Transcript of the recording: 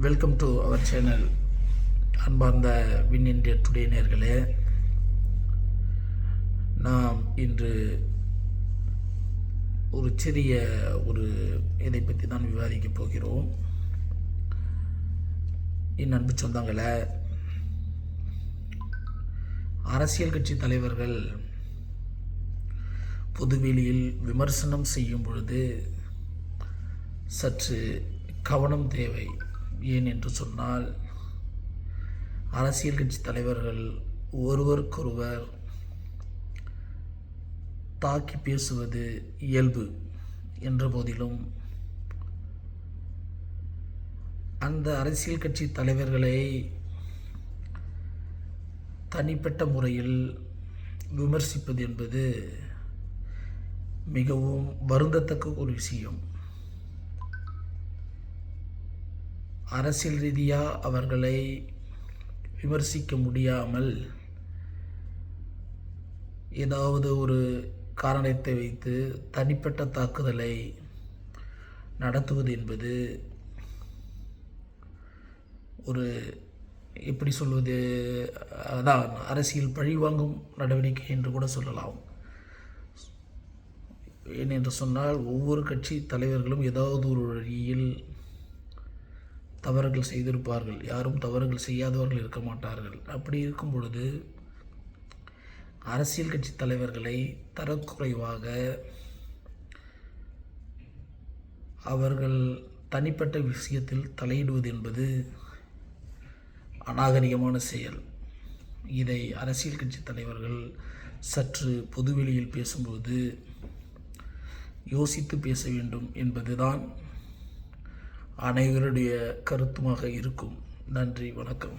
Welcome to our channel. அன்பார்ந்த win India today நேயர்களே, நாம் இன்று ஒரு சிறிய இதை பற்றி தான் விவாதிக்கப் போகிறோம். என் அன்பு சொந்தங்களே, அரசியல் கட்சி தலைவர்கள் பொதுவெளியில் விமர்சனம் செய்யும் பொழுது சற்று கவனம் தேவை. ஏன் என்று சொன்னால், அரசியல் கட்சி தலைவர்கள் ஒருவருக்கொருவர் தாக்கி பேசுவது இயல்பு என்ற போதிலும், அந்த அரசியல் கட்சி தலைவர்களை தனிப்பட்ட முறையில் விமர்சிப்பது என்பது மிகவும் வருந்தத்தக்க ஒரு விஷயம். அரசியல் ரீதியாக அவர்களை விமர்சிக்க முடியாமல் ஏதாவது ஒரு காரணத்தை வைத்து தனிப்பட்ட தாக்குதலை நடத்துவது என்பது எப்படி சொல்வது, அதான் அரசியல் பழிவாங்கும் நடவடிக்கை என்று கூட சொல்லலாம். ஏனென்று சொன்னால், ஒவ்வொரு கட்சி தலைவர்களும் ஏதாவது ஒரு வழியில் தவறுகள் செய்திருப்பார்கள். யாரும் தவறுகள் செய்யாதவர்கள் இருக்க மாட்டார்கள். அப்படி இருக்கும் பொழுது, அரசியல் கட்சி தலைவர்களை தரக்குறைவாக அவர்கள் தனிப்பட்ட விஷயத்தில் தலையிடுவது என்பது அநாகரிகமான செயல். இதை அரசியல் கட்சி தலைவர்கள் சற்று பொதுவெளியில் பேசும்போது யோசித்து பேச வேண்டும் என்பதுதான் அனைவருடைய கருத்துமாக இருக்கும். நன்றி, வணக்கம்.